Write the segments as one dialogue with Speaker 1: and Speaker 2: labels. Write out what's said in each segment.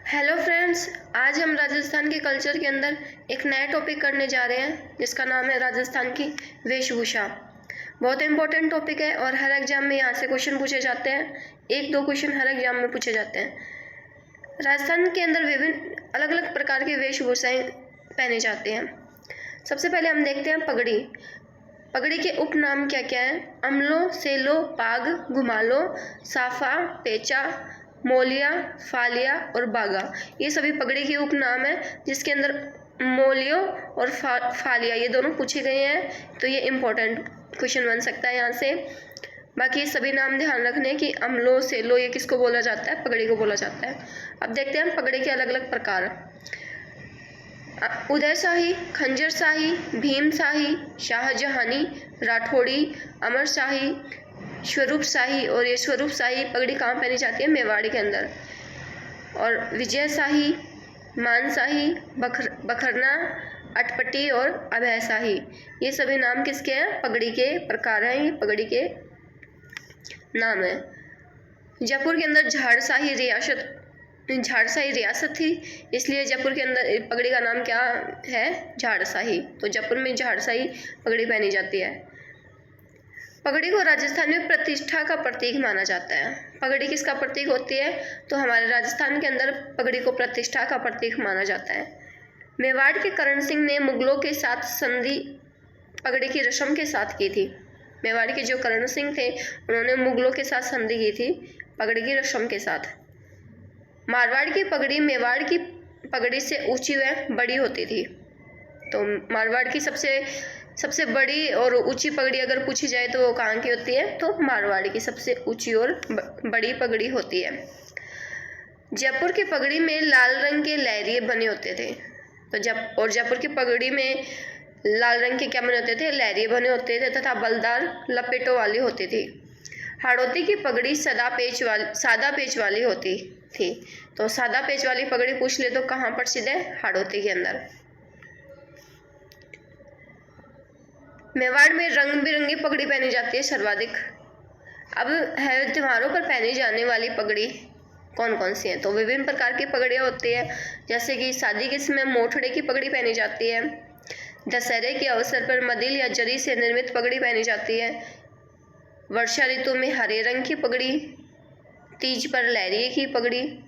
Speaker 1: Hello friends, आज हम राजस्थान के कल्चर के अंदर एक नया टॉपिक करने जा रहे हैं जिसका नाम है राजस्थान की वेशभूषा। बहुत इंपॉर्टेंट टॉपिक है और हर एग्जाम में यहाँ से क्वेश्चन पूछे जाते हैं। एक दो क्वेश्चन हर एग्जाम में पूछे जाते हैं। राजस्थान के अंदर विभिन्न अलग अलग प्रकार की वेशभूषाएँ पहने जाते हैं। सबसे पहले हम देखते हैं पगड़ी। पगड़ी के उपनाम क्या क्या हैं? अमलो, सेलो, पाग, घुमालो, साफा, पेचा, मोलिया, फालिया और बागा। ये सभी पगड़ी के उपनाम हैं जिसके अंदर मोलियो और फालिया ये दोनों पूछे गए हैं, तो ये इम्पोर्टेंट क्वेश्चन बन सकता है यहाँ से। बाकी ये सभी नाम ध्यान रखने कि अमलो, सेलो ये किसको बोला जाता है? पगड़ी को बोला जाता है। अब देखते हैं पगड़ी के अलग अलग प्रकार। उदय शाही, खंजर शाही, भीम शाही, शाहजहानी, राठौड़ी, अमर शाही, स्वरूप शाही। और ये स्वरूप शाही पगड़ी कहाँ पहनी जाती है? मेवाड़ के अंदर। और विजय शाही, मान शाही, बखरना, अटपटी और अभय शाही, ये सभी नाम किसके हैं? पगड़ी के प्रकार हैं, ये पगड़ी के नाम है। जयपुर के अंदर झाड़शाही रियासत थी, इसलिए जयपुर के अंदर पगड़ी का नाम क्या है? झाड़शाही। तो जयपुर में झाड़शाही पगड़ी पहनी जाती है। पगड़ी को राजस्थान में प्रतिष्ठा का प्रतीक माना जाता है। पगड़ी किसका प्रतीक होती है? तो हमारे राजस्थान के अंदर पगड़ी को प्रतिष्ठा का प्रतीक माना जाता है। मेवाड़ के करण सिंह ने मुगलों के साथ संधि पगड़ी की रस्म के साथ की थी। मेवाड़ के जो करण सिंह थे उन्होंने मुगलों के साथ संधि की थी पगड़ी की रस्म के साथ। मारवाड़ की पगड़ी मेवाड़ की पगड़ी से ऊंची व बड़ी होती थी। तो मारवाड़ की सबसे बड़ी और ऊंची पगड़ी अगर पूछी जाए तो वो कहाँ की होती है? तो मारवाड़ की सबसे ऊंची और बड़ी पगड़ी होती है। जयपुर की पगड़ी में लाल रंग के लहरिए बने होते थे। तो जयपुर की पगड़ी में लाल रंग के क्या बने होते थे? लहरिए बने होते थे तथा बलदार लपेटों वाली होती थी। हाड़ौती की पगड़ी सादा पेच वाली होती थी। तो सादा पेच वाली पगड़ी पूछ ले तो कहाँ प्रसिद्ध है? हाड़ौती के अंदर। मेवाड़ में रंग बिरंगी पगड़ी पहनी जाती है सर्वाधिक। अब है त्योहारों पर पहनी जाने वाली पगड़ी कौन कौन सी है? तो विभिन्न प्रकार की पगड़ियाँ होती है, जैसे कि शादी के समय मोठड़े की पगड़ी पहनी जाती है। दशहरे के अवसर पर मदिल या जरी से निर्मित पगड़ी पहनी जाती है। वर्षा ऋतु में हरे रंग की पगड़ी, तीज पर लहरिए की पगड़ी,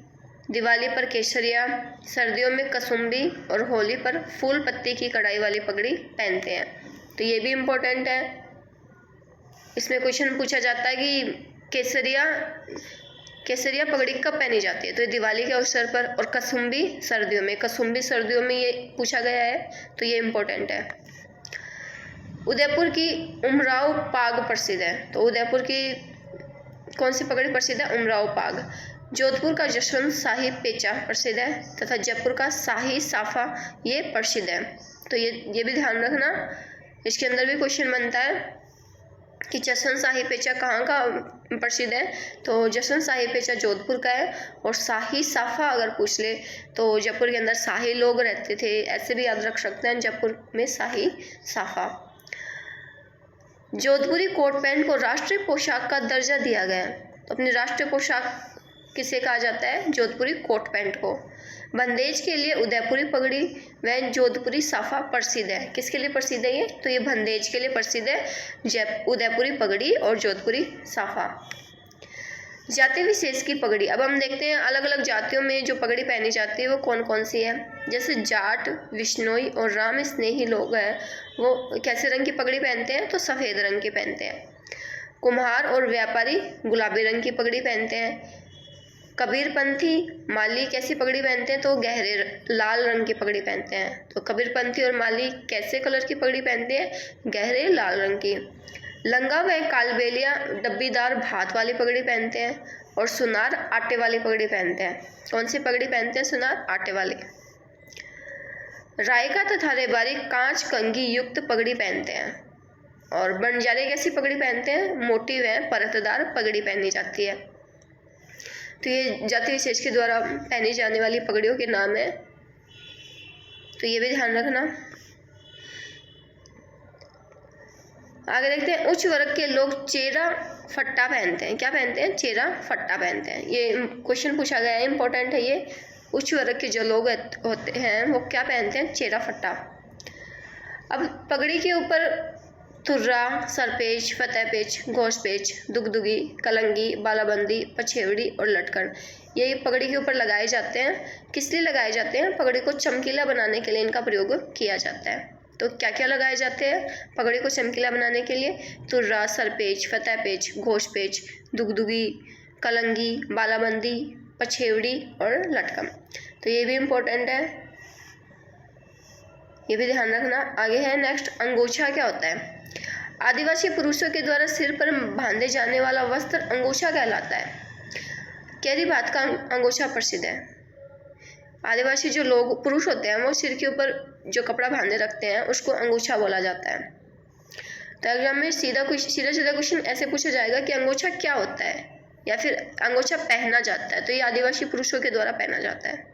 Speaker 1: दिवाली पर केसरिया, सर्दियों में कसुम्बी और होली पर फूल पत्ती की कढ़ाई वाली पगड़ी पहनते हैं। तो ये भी इम्पोर्टेंट है। इसमें क्वेश्चन पूछा जाता है कि केसरिया पगड़ी कब पहनी जाती है? तो ये दिवाली के अवसर पर। और कसुम्बी सर्दियों में ये पूछा गया है, तो ये इम्पोर्टेंट है। उदयपुर की उमराव पाग प्रसिद्ध है। तो उदयपुर की कौन सी पगड़ी प्रसिद्ध है? उमराव पाग। जोधपुर का जसवंत शाही पेचा प्रसिद्ध है तथा जयपुर का शाही साफा ये प्रसिद्ध है। तो ये भी ध्यान रखना, इसके अंदर भी क्वेश्चन बनता है कि जसवंत शाही पेचा कहाँ का प्रसिद्ध है? तो जसवंत शाही पेचा जोधपुर का है। और शाही साफा अगर पूछ ले तो जयपुर के अंदर शाही लोग रहते थे, ऐसे भी याद रख सकते हैं, जयपुर में शाही साफा। जोधपुरी कोट पैंट को राष्ट्रीय पोशाक का दर्जा दिया गया है। तो अपनी राष्ट्रीय पोशाक किसे कहा जाता है? जोधपुरी कोट पैंट को। बंदेज के लिए उदयपुरी पगड़ी व जोधपुरी साफा प्रसिद्ध है। किसके लिए प्रसिद्ध है ये? तो ये बंदेज के लिए प्रसिद्ध है, उदयपुरी पगड़ी और जोधपुरी साफा। जाति विशेष की पगड़ी। अब हम देखते हैं अलग अलग जातियों में जो पगड़ी पहनी जाती है वो कौन कौन सी है। जैसे जाट, विश्नोई और राम स्नेही लोग हैं, वो कैसे रंग की पगड़ी पहनते हैं? तो सफ़ेद रंग की पहनते हैं। कुम्हार और व्यापारी गुलाबी रंग की पगड़ी पहनते हैं। कबीरपंथी माली कैसी पगड़ी पहनते हैं? तो गहरे लाल रंग की पगड़ी पहनते हैं। तो कबीरपंथी और माली कैसे कलर की पगड़ी पहनते हैं? गहरे लाल रंग की। लंगा व कालबेलिया डब्बीदार भात वाली पगड़ी पहनते हैं। और सुनार आटे वाली पगड़ी पहनते हैं। कौन सी पगड़ी पहनते हैं? सुनार आटे वाली। रायका तथा रेबारी कांच कंघी युक्त पगड़ी पहनते हैं। और बंजारे कैसी पगड़ी पहनते हैं? मोटी व परतदार पगड़ी पहनी जाती है। तो ये जाति विशेष के द्वारा पहनी जाने वाली पगड़ियों के नाम है, तो ये भी ध्यान रखना। आगे देखते हैं उच्च वर्ग के लोग चेरा फट्टा पहनते हैं। क्या पहनते हैं? चेरा फट्टा पहनते हैं। ये क्वेश्चन पूछा गया है, इंपॉर्टेंट है ये। उच्च वर्ग के जो लोग होते हैं वो क्या पहनते हैं? चेरा फट्टा। अब पगड़ी के ऊपर तुर्रा, सरपेच, फतेहपेच, घोषपेच, दुगदुगी, कलंगी, बालाबंदी, पछेवड़ी और लटकन, ये पगड़ी के ऊपर लगाए जाते हैं। किस लिए लगाए जाते हैं? पगड़ी को चमकीला बनाने के लिए इनका प्रयोग किया जाता है। तो क्या क्या लगाए जाते हैं पगड़ी को चमकीला बनाने के लिए? तुर्रा, सरपेच, फतेहपेच, घोषपेच, दुगदुगी, कलंगी, बालाबंदी, पछेवड़ी और लटकन। तो ये भी इम्पोर्टेंट है, ये भी ध्यान रखना। आगे है नेक्स्ट, अंगोछा क्या होता है? आदिवासी पुरुषों के द्वारा सिर पर बांधे जाने वाला वस्त्र अंगोछा कहलाता है। कैरी बात का अंगोछा प्रसिद्ध है। आदिवासी जो लोग पुरुष होते हैं वो सिर के ऊपर जो कपड़ा बांधे रखते हैं उसको अंगोछा बोला जाता है। तो एग्जाम में सीधा क्वेश्चन ऐसे पूछा जाएगा कि अंगोछा क्या होता है या फिर अंगोछा पहना जाता है, तो ये आदिवासी पुरुषों के द्वारा पहना जाता है।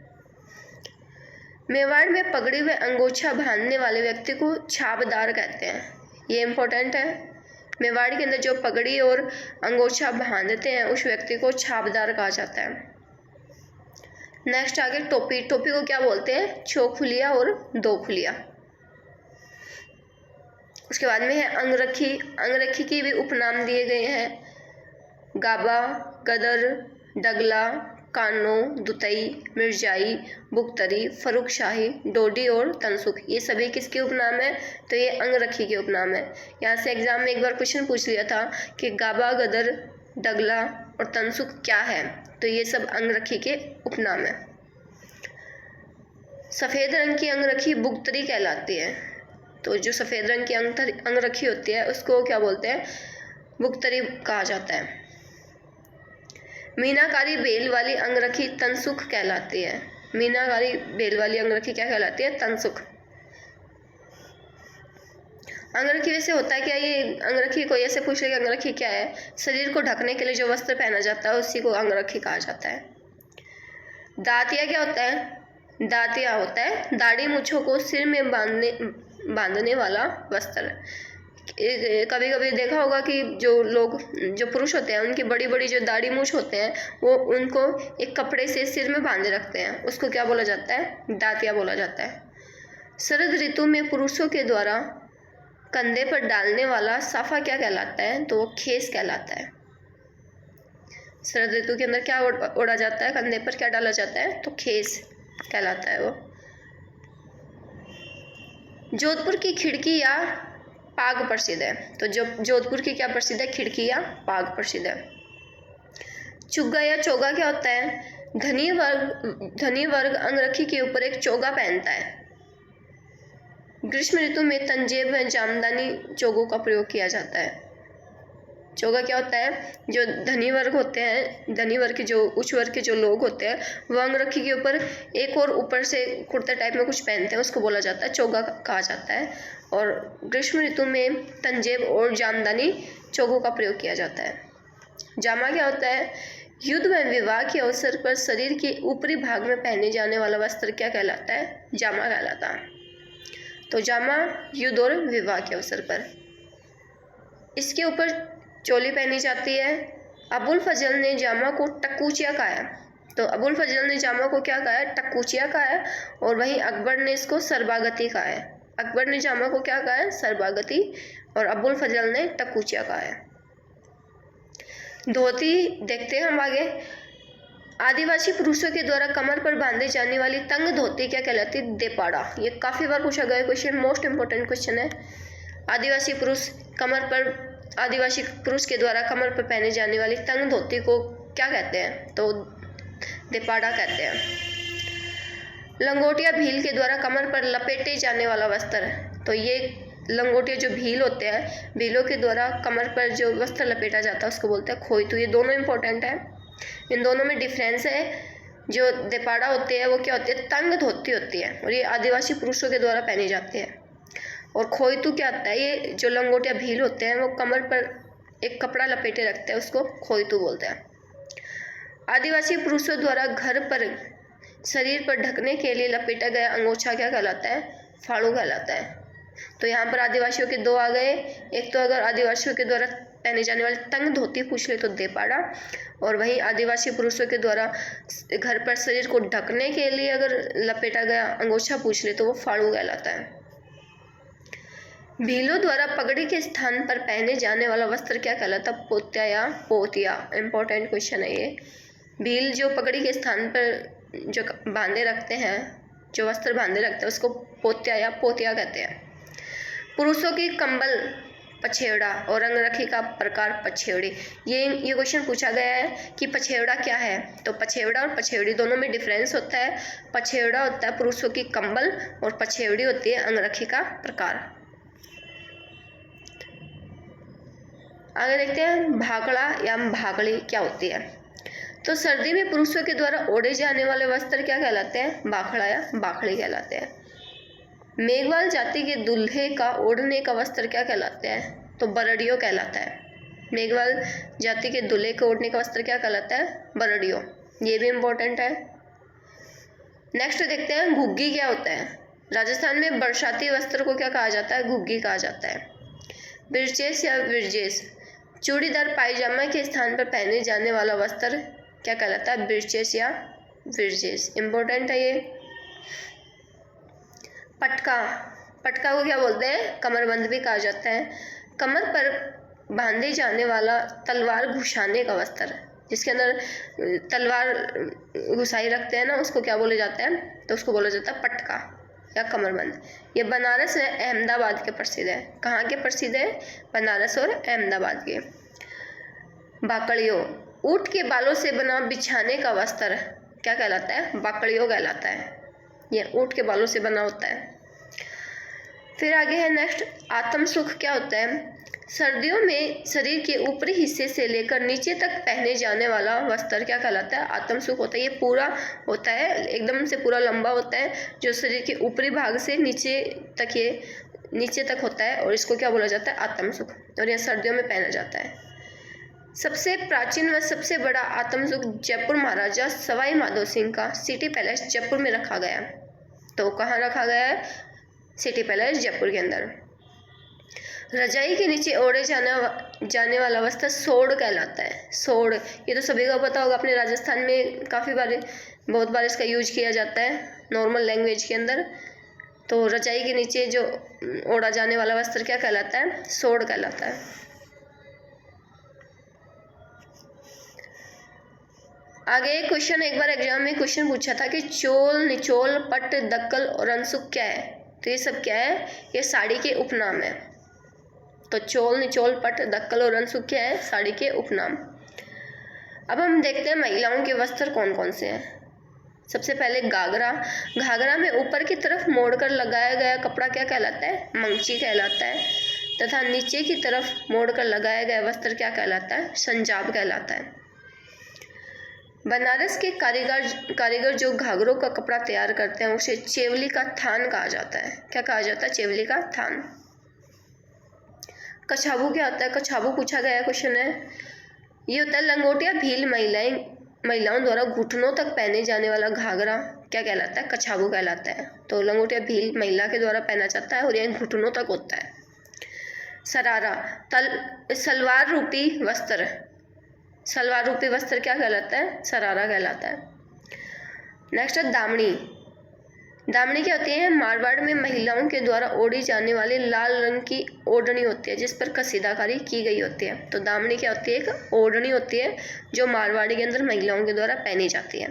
Speaker 1: मेवाड़ में पगड़ी व अंगोछा बांधने वाले व्यक्ति को छाबदार कहते हैं। ये इम्पोर्टेंट है। मेवाड़ के अंदर जो पगड़ी और अंगोछा बांधते हैं उस व्यक्ति को छाबदार कहा जाता है। नेक्स्ट आगे टोपी। टोपी को क्या बोलते हैं? चौखुलिया और दो खुलिया। उसके बाद में है अंगरखी। अंगरखी के भी उपनाम दिए गए हैं। गाबा, गदर, डगला, कानो, दुतई, मिर्जाई, बुकतरी, फरुख शाही, डोडी और तनसुख, ये सभी किसके उपनाम है? तो ये अंगरखी के उपनाम है। यहाँ से एग्जाम में एक बार क्वेश्चन पूछ लिया था कि गाबा, गदर, डगला और तनसुख क्या है, तो ये सब अंगरखी के उपनाम है। सफ़ेद रंग की अंगरखी बुकतरी कहलाती है। तो जो सफ़ेद रंग की अंगरखी होती है उसको क्या बोलते हैं? बुकतरी कहा जाता है। मीनाकारी बेल वाली अंगरखी तनसुख कहलाती है। मीनाकारी बेल वाली अंगरखी क्या कहलाती है? तनसुख। अंगरखी वैसे होता है क्या? ये अंगरखी कोई ऐसे पूछ ले कि अंगरखी क्या है? शरीर को ढकने के लिए जो वस्त्र पहना जाता है उसी को अंगरखी कहा जाता है। दातिया क्या होता है? दातिया होता है दाढ़ी मूंछों को सिर में बांधने वाला वस्त्र। कभी कभी देखा होगा कि जो पुरुष होते हैं उनकी बड़ी बड़ी जो दाढ़ी मूंछ होते हैं वो उनको एक कपड़े से सिर में बांधे रखते हैं, उसको क्या बोला जाता है? दातिया बोला जाता है। शरद ऋतु में पुरुषों के द्वारा कंधे पर डालने वाला साफा क्या कहलाता है? तो वो खेस कहलाता है। शरद ऋतु के अंदर क्या ओढ़ा जाता है? कंधे पर क्या डाला जाता है? तो खेस कहलाता है वो। जोधपुर की खिड़की या पाग प्रसिद्ध है। तो जोधपुर की क्या प्रसिद्ध है? खिड़की या पाग प्रसिद्ध है। चुग्गा या चोगा क्या होता है? धनी वर्ग अंगरखी के ऊपर एक चोगा पहनता है। ग्रीष्म ऋतु में तंजेब व जामदानी चोगों का प्रयोग किया जाता है। चोगा क्या होता है? जो धनी वर्ग होते हैं, धनी वर्ग के जो उच्च वर्ग के जो लोग होते हैं वो अंगरखी के ऊपर एक और ऊपर से कुर्ते टाइप में कुछ पहनते हैं, उसको बोला जाता है चोगा कहा जाता है। और ग्रीष्म ऋतु में तंजेब और जामदानी चोगों का प्रयोग किया जाता है। जामा क्या होता है? युद्ध व विवाह के अवसर पर शरीर के ऊपरी भाग में पहने जाने वाला वस्त्र क्या कहलाता है? जामा कहलाता है। तो जामा युद्ध और विवाह के अवसर पर। इसके ऊपर चोली पहनी जाती है। अबुल फजल ने जामा को टकूचिया कहा है। तो अबुल फजल ने जामा को क्या कहा है? टकूचिया कहा है। और वहीं अकबर ने इसको सरबागती कहा है। अकबर ने जामा को क्या कहा है? सरबागती। और अबुल फजल ने टकूचिया कहा है। धोती देखते हैं हम आगे। आदिवासी पुरुषों के द्वारा कमर पर बांधे जाने वाली तंग धोती क्या कहलाती है? देपाड़ा। ये काफ़ी बार पूछा गया क्वेश्चन, मोस्ट इम्पोर्टेंट क्वेश्चन है। आदिवासी पुरुष के द्वारा कमर पर पहने जाने वाली तंग धोती को क्या कहते हैं? तो देपाड़ा कहते हैं। लंगोटिया भील के द्वारा कमर पर लपेटे जाने वाला वस्त्र है। तो ये लंगोटिया जो भील होते हैं, भीलों के द्वारा कमर पर जो वस्त्र लपेटा जाता है उसको बोलते हैं खोई। तो ये दोनों इम्पोर्टेंट है, इन दोनों में डिफरेंस है। जो देपाड़ा होती है वो क्या होती है? तंग धोती होती है और ये आदिवासी पुरुषों के द्वारा पहनी जाती है। और खोईतू क्या होता है? ये जो लंगोटिया भील होते हैं वो कमर पर एक कपड़ा लपेटे रखते हैं, उसको खोईतू बोलते हैं। आदिवासी पुरुषों द्वारा घर पर शरीर पर ढकने के लिए लपेटा गया अंगोछा क्या कहलाता है? फाड़ू कहलाता है। तो यहाँ पर आदिवासियों के दो आ गए। एक तो अगर आदिवासियों के द्वारा पहने जाने वाली तंग धोती पूछ ले तो देपाड़ा, और वहीं आदिवासी पुरुषों के द्वारा घर पर शरीर को ढकने के लिए अगर लपेटा गया अंगोछा पूछ ले तो वो फाड़ू कहलाता है। भीलों द्वारा पगड़ी के स्थान पर पहने जाने वाला वस्त्र क्या कहलाता है? पोत्या या पोतिया। इंपॉर्टेंट क्वेश्चन है ये। भील जो पगड़ी के स्थान पर जो बांधे रखते हैं, जो वस्त्र बांधे रखते हैं, उसको पोत्या या पोतिया कहते हैं। पुरुषों की कंबल पछेवड़ा और अंगरखी का प्रकार पछेवड़ी। ये क्वेश्चन पूछा गया है कि पछेवड़ा क्या है। तो पछेवड़ा और पछेवड़ी दोनों में डिफरेंस होता है। पछेवड़ा होता है पुरुषों की कंबल और पछेवड़ी होती है अंगरखी का प्रकार। आगे देखते हैं भाकड़ा या भाकड़ी क्या होती है। तो सर्दी में पुरुषों के द्वारा ओढ़े जाने वाले वस्त्र क्या कहलाते हैं? बाखड़ा या बाखड़ी कहलाते हैं। मेघवाल जाति के दूल्हे का ओढ़ने का वस्त्र क्या कहलाते हैं? तो बरडियो कहलाता है। मेघवाल जाति के दूल्हे को ओढ़ने का वस्त्र क्या कहलाता है? बरडियो। ये भी इम्पोर्टेंट है। नेक्स्ट देखते हैं घुग्गी क्या होता है। राजस्थान में बरसाती वस्त्र को क्या कहा जाता है? घुग्गी कहा जाता है। बिरचेस या विरजेस, चूड़ीदार पायजामा के स्थान पर पहने जाने वाला वस्त्र क्या कहलाता है? बिरचेस या विरजेस। इम्पोर्टेंट है ये। पटका, पटका को क्या बोलते हैं? कमरबंद भी कहा जाता है। कमर पर बांधे जाने वाला तलवार घुसाने का वस्त्र, जिसके अंदर तलवार घुसाई रखते हैं ना, उसको क्या बोला जाता है? तो उसको बोला जाता है पटका या कमरबंद। ये बनारस है अहमदाबाद के प्रसिद्ध है। कहाँ के प्रसिद्ध है? बनारस और अहमदाबाद के। बाकड़ियों, ऊँट के बालों से बना बिछाने का वस्त्र क्या कहलाता है? बाकड़ियों कहलाता है। ये ऊँट के बालों से बना होता है। फिर आगे है नेक्स्ट आत्म सुख क्या होता है। सर्दियों में शरीर के ऊपरी हिस्से से लेकर नीचे तक पहने जाने वाला वस्त्र क्या कहलाता है? आत्म सुख होता है। ये पूरा होता है, एकदम से पूरा लंबा होता है, जो शरीर के ऊपरी भाग से नीचे तक होता है, और इसको क्या बोला जाता है? आत्म सुख। और यह सर्दियों में पहना जाता है। सबसे प्राचीन व सबसे बड़ा आत्म सुख जयपुर महाराजा सवाई माधो सिंह का सिटी पैलेस जयपुर में रखा गया। तो कहाँ रखा गया है? सिटी पैलेस जयपुर के अंदर। रजाई के नीचे ओढ़े जाने वाला वस्त्र सोड़ कहलाता है। सोड़, ये तो सभी को पता होगा, अपने राजस्थान में बहुत बार इसका यूज किया जाता है नॉर्मल लैंग्वेज के अंदर। तो रजाई के नीचे जो ओढ़ा जाने वाला वस्त्र क्या कहलाता है? सोड़ कहलाता है। आगे क्वेश्चन, एक बार एग्जाम में क्वेश्चन पूछा था कि चोल, निचोल, पट, दक्कल और अनसुख क्या है। तो ये सब क्या है? ये साड़ी के उपनाम है। तो चोल, निचोल, पट, दक्कल और अनसुख क्या है? साड़ी के उपनाम। अब हम देखते हैं महिलाओं के वस्त्र कौन कौन से हैं। सबसे पहले घाघरा। घाघरा में ऊपर की तरफ मोड़कर लगाया गया कपड़ा क्या कहलाता है? मंगची कहलाता है। तथा नीचे की तरफ मोड़कर लगाया गया वस्त्र क्या कहलाता है? संजाब कहलाता है। बनारस के कारीगर जो घाघरों का कपड़ा तैयार करते हैं उसे चेवली का थान कहा जाता है। क्या कहा जाता है? चेवली का थान। कछाबू क्या होता है? कछाबू पूछा गया क्वेश्चन है। ये होता है लंगोटिया भील महिलाओं द्वारा घुटनों तक पहने जाने वाला घाघरा क्या कहलाता है? कछाबू कहलाता है। तो लंगोटिया भील महिला के द्वारा पहना जाता है और यह घुटनों तक होता है। सरारा, सलवार रूपी वस्त्र। सलवार रूपी वस्त्र क्या कहलाता है? सरारा कहलाता है। नेक्स्ट है दामनी। दामनी क्या होती है? मारवाड़ में महिलाओं के द्वारा ओढ़ी जाने वाली लाल रंग की ओढ़नी होती है जिस पर कसीदाकारी की गई होती है। तो दामनी क्या होती है? एक ओढ़नी होती है जो मारवाड़ी के अंदर महिलाओं के द्वारा पहनी जाती है।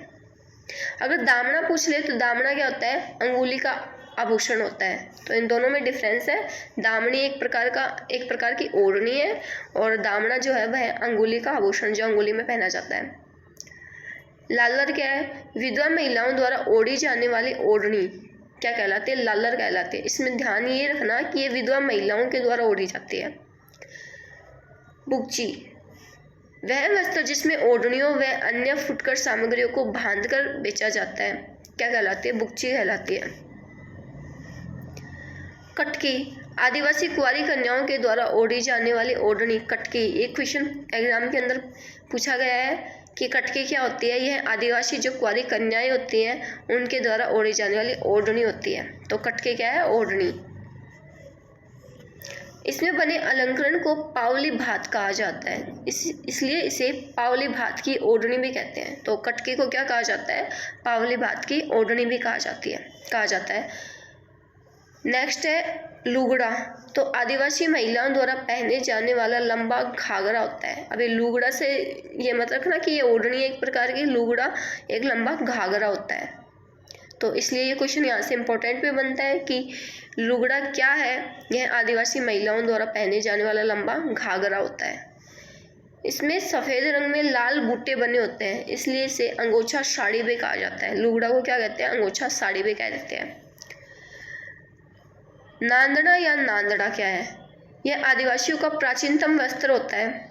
Speaker 1: अगर दामना पूछ ले तो दामना क्या होता है? अंगुली का आभूषण होता है। तो इन दोनों में डिफरेंस है। दामनी एक प्रकार की ओढ़नी है, और दामना जो है वह अंगुली का आभूषण जो अंगुली में पहना जाता है। लालर क्या है? विधवा महिलाओं द्वारा ओढ़ी जाने वाली ओढ़नी क्या कहलाती है? लालर कहलाती है। इसमें ध्यान ये रखना कि ये विधवा महिलाओं के द्वारा ओढ़ी जाती है। बुगची, वह वस्त्र जिसमें ओढ़नियों व अन्य फुटकर सामग्रियों को बांधकर बेचा जाता है क्या कहलाती है? बुगची कहलाती है। कटकी, आदिवासी कुंवारी कन्याओं के द्वारा ओढ़ी जाने वाली ओढ़नी कटकी। एक क्वेश्चन एग्जाम के अंदर पूछा गया है कि कटकी क्या होती है? यह आदिवासी जो कुंवारी कन्याएं होती हैं उनके द्वारा ओढ़ी जाने वाली ओढ़नी होती है। तो कटकी क्या है? ओढ़नी। इसमें बने अलंकरण को पावली भात कहा जाता है, इसलिए इसे पावली भात की ओढ़नी भी कहते हैं। तो कटके को क्या कहा जाता है? पावली भात की ओढ़नी भी कहा जाता है। नेक्स्ट है लुगड़ा। तो आदिवासी महिलाओं द्वारा पहने जाने वाला लंबा घाघरा होता है। अभी लुगड़ा से ये मत रखना कि ये ओढ़नी एक प्रकार की, लुगड़ा एक लंबा घाघरा होता है। तो इसलिए ये क्वेश्चन यहाँ से इम्पोर्टेंट भी बनता है कि लुगड़ा क्या है? यह आदिवासी महिलाओं द्वारा पहने जाने वाला लंबा घाघरा होता है। इसमें सफ़ेद रंग में लाल बूटे बने होते हैं, इसलिए इसे अंगोछा साड़ी भी कहा जाता है। लुगड़ा को क्या कहते हैं? अंगोछा साड़ी भी कह देते हैं। नांदड़ा या नांदड़ा क्या है? यह आदिवासियों का प्राचीनतम वस्त्र होता है।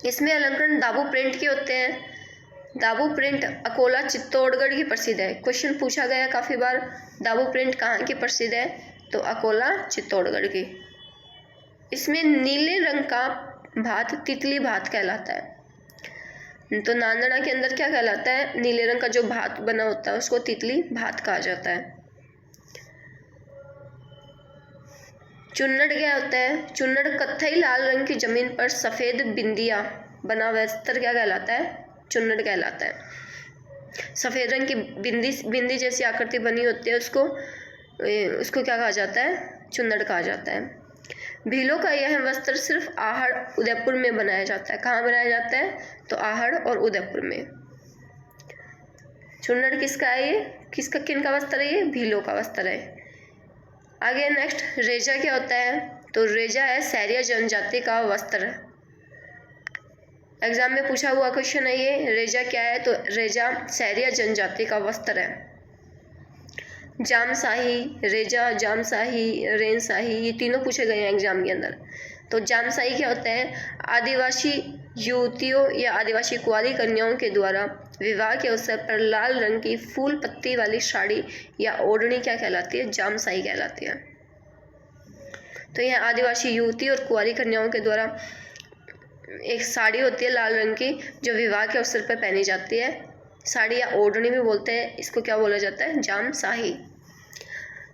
Speaker 1: इसमें अलंकरण दाबू प्रिंट के होते हैं। दाबू प्रिंट अकोला चित्तौड़गढ़ की प्रसिद्ध है। क्वेश्चन पूछा गया काफ़ी बार, दाबू प्रिंट कहाँ की प्रसिद्ध है? तो अकोला चित्तौड़गढ़ की। इसमें नीले रंग का भात तितली भात कहलाता है। तो नांदड़ा के अंदर क्या कहलाता है? नीले रंग का जो भात बना होता है उसको तितली भात कहा जाता है। चुन्नड़ क्या होता है? चुन्नड़ कत्थई लाल रंग की जमीन पर सफ़ेद बिंदिया बना वस्त्र क्या कहलाता है? चुन्नड़ कहलाता है। सफ़ेद रंग की बिंदी जैसी आकृति बनी होती है, उसको क्या कहा जाता है? चुन्नड़ कहा जाता है। भीलों का यह वस्त्र सिर्फ आहड़ उदयपुर में बनाया जाता है। कहाँ बनाया जाता है? तो आहड़ और उदयपुर में। चुन्नड़ किसका है? ये किन का वस्त्र है? ये भीलों का वस्त्र है। आगे नेक्स्ट रेजा क्या होता है? तो रेजा है सैरिया जनजाति का वस्त्र। एग्जाम में पूछा हुआ क्वेश्चन है ये। रेजा क्या है? तो रेजा सैरिया जनजाति का वस्त्र है। जामशाही, रेजा, जामशाही, रेनशाही, ये तीनों पूछे गए हैं एग्जाम के अंदर। तो जामशाही क्या होता है? आदिवासी युवतियों या आदिवासी कुंवारी कन्याओं के द्वारा विवाह के अवसर पर लाल रंग की फूल पत्ती वाली साड़ी या ओढ़नी क्या कहलाती है? जामशाही कहलाती है। तो यह आदिवासी युवती और कुंवारी कन्याओं के द्वारा एक साड़ी होती है लाल रंग की, जो विवाह के अवसर पर पहनी जाती है। साड़ी या ओढ़नी भी बोलते हैं, इसको क्या बोला जाता है? जामशाही।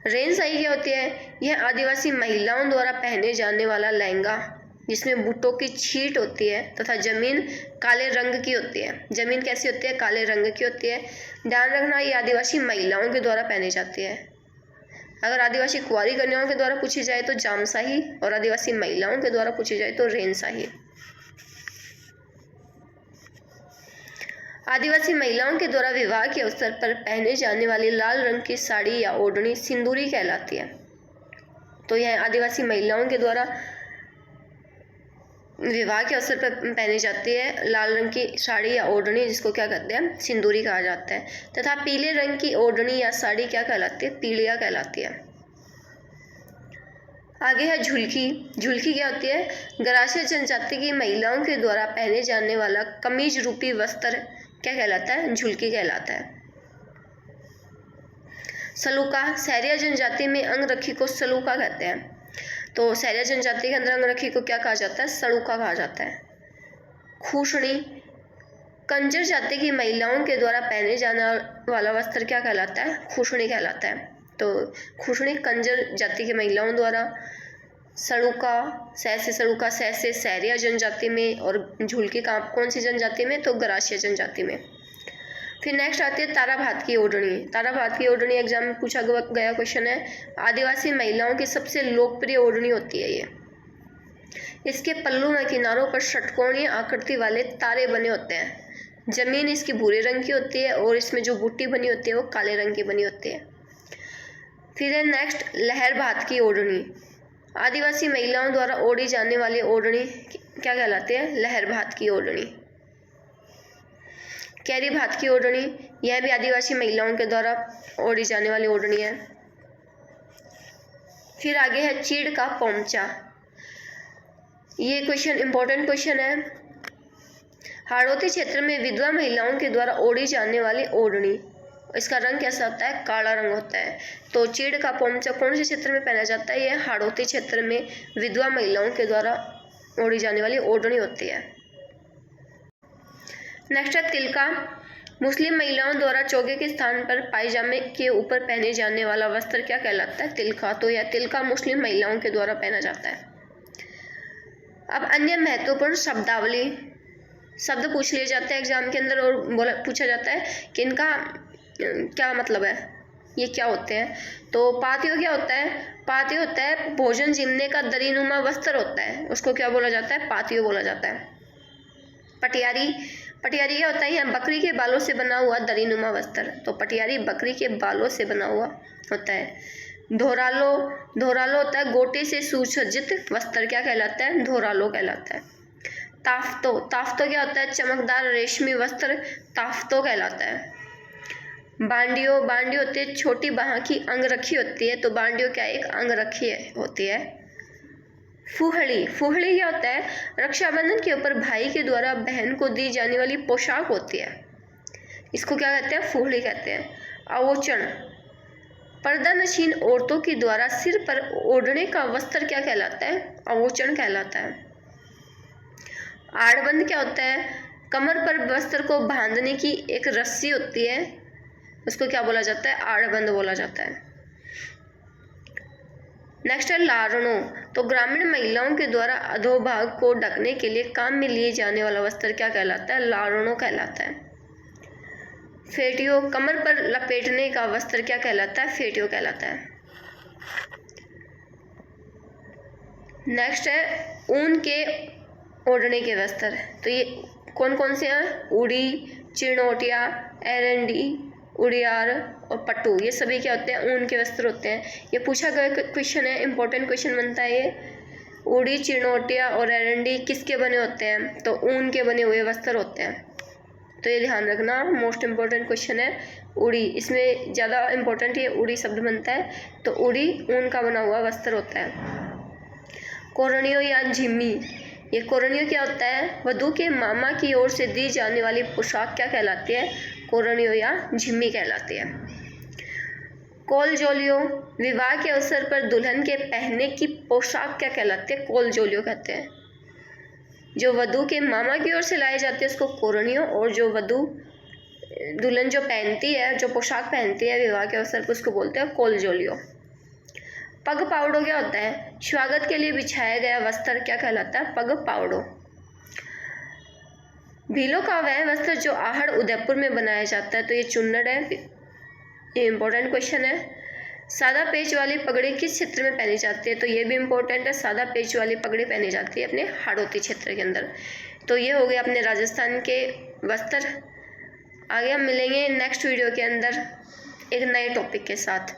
Speaker 1: रेनशाही क्या होती है? यह आदिवासी महिलाओं द्वारा पहने जाने वाला लहंगा जिसमें बूटों की छीट होती है तथा जमीन काले रंग की होती है। जमीन कैसी होती है? काले रंग की होती है। ध्यान रखना, ये आदिवासी महिलाओं के द्वारा पहनी जाती है। अगर आदिवासी कुंवारी कन्याओं के द्वारा पूछी जाए तो जामशाही, और आदिवासी महिलाओं के द्वारा पूछी जाए तो रेनशाही। आदिवासी महिलाओं के द्वारा विवाह के अवसर पर पहने जाने वाली लाल रंग की साड़ी या ओढ़नी सिंदूरी कहलाती है। तो यह आदिवासी महिलाओं के द्वारा विवाह के अवसर पर पहनी जाती है लाल रंग की साड़ी या ओढ़नी, जिसको क्या कहते हैं? सिंदूरी कहा जाता है। तथा पीले रंग की ओढ़नी या साड़ी क्या कहलाती है? पीलिया कहलाती है। आगे है झुलकी। झुलकी क्या होती है? गरासिया जनजाति की महिलाओं के द्वारा पहने जाने वाला कमीज रूपी वस्त्र क्या कहलाता है? झुलकी कहलाता है। सलूका, सैरिया जनजाति में अंगरखी को सलूका कहते हैं। तो सैरिया जनजाति के अंदर अंगरखी को क्या कहा जाता है? सलूका कहा जाता है। खूसनी, कंजर जाति की महिलाओं के द्वारा पहने जाने वाला वस्त्र क्या कहलाता है? खूसनी कहलाता है। तो खूसनी कंजर जाति की महिलाओं द्वारा, सड़ुका, सड़ुका से सैरिया जनजाति में, और झुलकी कौन सी जनजाति में? तो गरासिया जनजाति में। फिर नेक्स्ट आती है तारा भात की ओढ़नी। तारा भात की ओढ़नी एग्जाम में पूछा गया क्वेश्चन है। आदिवासी महिलाओं की सबसे लोकप्रिय ओढ़नी होती है ये। इसके पल्लू में किनारों पर षटकोणीय आकृति वाले तारे बने होते हैं। जमीन इसकी भूरे रंग की होती है और इसमें जो बूटी बनी होती है वो काले रंग की बनी होती है। फिर है नेक्स्ट लहर भात की ओढ़नी। आदिवासी महिलाओं द्वारा ओढ़ी जाने वाली ओढ़नी क्या कहलाती है? लहर भात की ओढ़नी। कैरी भात की ओढ़नी, यह भी आदिवासी महिलाओं के द्वारा ओढ़ी जाने वाली ओढ़नी है। फिर आगे है चीड़ का पोमचा। ये क्वेश्चन इंपॉर्टेंट क्वेश्चन है। हाड़ौती क्षेत्र में विधवा महिलाओं के द्वारा ओढ़ी जाने वाली ओढ़नी, इसका रंग कैसा होता है? काला रंग होता है। तो चीड़ का पोमचा कौन से क्षेत्र में पहना जाता है? यह हाड़ौती क्षेत्र में विधवा महिलाओं के द्वारा ओढ़ी जाने वाली ओढ़नी होती है। नेक्स्ट है तिलका। मुस्लिम महिलाओं द्वारा चोगे के स्थान पर पायजामे के ऊपर पहने जाने वाला वस्त्र क्या कहलाता है? तिलका। तो यह तिलका मुस्लिम महिलाओं के द्वारा पहना जाता है। अब अन्य महत्वपूर्ण शब्दावली, शब्द पूछ लिए जाते हैं एग्जाम के अंदर और पूछा जाता है कि इनका क्या मतलब है, ये क्या होते हैं। तो पातियो क्या होता है? पातियो होता है भोजन जिमने का दरीनुमा वस्त्र होता है, उसको क्या बोला जाता है? पातियो बोला जाता है। पटियारी, पटियारी क्या होता है? यहाँ बकरी के बालों से बना हुआ दरीनुमा वस्त्र, तो पटियारी बकरी के बालों से बना हुआ होता है। धोरालो, धोरालो होता है गोटे से सुसज्जित वस्त्र, क्या कहलाता है? धोरालो कहलाता है। ताफ्तो, ताफ्तो क्या होता है? चमकदार रेशमी वस्त्र, ताफ्तो कहलाता है। बांडियो, बांडियो होती है छोटी बाह की अंगरखी होती है, तो बांडियो क्या एक अंगरखी होती है। फुहड़ी, फुहड़ी क्या होता है? रक्षाबंधन के ऊपर भाई के द्वारा बहन को दी जाने वाली पोशाक होती है, इसको क्या कहते हैं? फुहड़ी कहते हैं। अवोचन, पर्दानशीन औरतों के द्वारा सिर पर ओढ़ने का वस्त्र क्या कहलाता है? अवोचन कहलाता है। आड़बंद क्या होता है? कमर पर वस्त्र को बांधने की एक रस्सी होती है, उसको क्या बोला जाता है? आड़बंद बोला जाता है। नेक्स्ट है लारणो, तो ग्रामीण महिलाओं के द्वारा अधोभाग को ढकने के लिए काम में लिए जाने वाला वस्त्र क्या कहलाता है? लारणो कहलाता है। फेटियो, कमर पर लपेटने का वस्त्र क्या कहलाता है? फेटियो कहलाता है। नेक्स्ट है ऊन के ओढ़ने के वस्त्र, तो ये कौन कौन से हैं? उड़ी, चिरनोटिया, एरंडी, उड़ियार और पट्टू, ये सभी क्या होते हैं? ऊन के वस्त्र होते हैं। ये पूछा गया क्वेश्चन है, इंपॉर्टेंट क्वेश्चन बनता है ये। उड़ी, चिरनोटिया और एरंडी किसके बने होते हैं? तो ऊन के बने हुए वस्त्र होते हैं, तो ये ध्यान रखना, मोस्ट इम्पोर्टेंट क्वेश्चन है। उड़ी, इसमें ज़्यादा इम्पोर्टेंट ये उड़ी शब्द बनता है, तो उड़ी ऊन का बना हुआ वस्त्र होता है। कोरणियो या झिम्मी, ये कोरणियो क्या होता है? वधू के मामा की ओर से दी जाने वाली पोशाक क्या कहलाती है? कोरणियो या झिम्मी कहलाती है। कोलजोलियो, विवाह के अवसर पर दुल्हन के पहनने की पोशाक क्या कहलाती है? कोलजोलियो कहते हैं। जो वधू के मामा की ओर से लाए जाते हैं उसको कोरणियो, और जो वधू दुल्हन जो पहनती है, जो पोशाक पहनती है विवाह के अवसर पर, उसको बोलते हैं कोलजोलियो। पग पावड़ो क्या होता है? स्वागत के लिए बिछाया गया वस्त्र क्या कहलाता है? पग पावड़ो। भीलों का वह वस्त्र जो आहड़ उदयपुर में बनाया जाता है, तो ये चुन्नड़ है, ये इंपॉर्टेंट क्वेश्चन है। सादा पेच वाली पगड़ी किस क्षेत्र में पहनी जाती है? तो ये भी इम्पोर्टेंट है, सादा पेच वाली पगड़ी पहनी जाती है अपने हाड़ौती क्षेत्र के अंदर। तो ये हो गया अपने राजस्थान के वस्त्र। आगे हम मिलेंगे नेक्स्ट वीडियो के अंदर एक नए टॉपिक के साथ।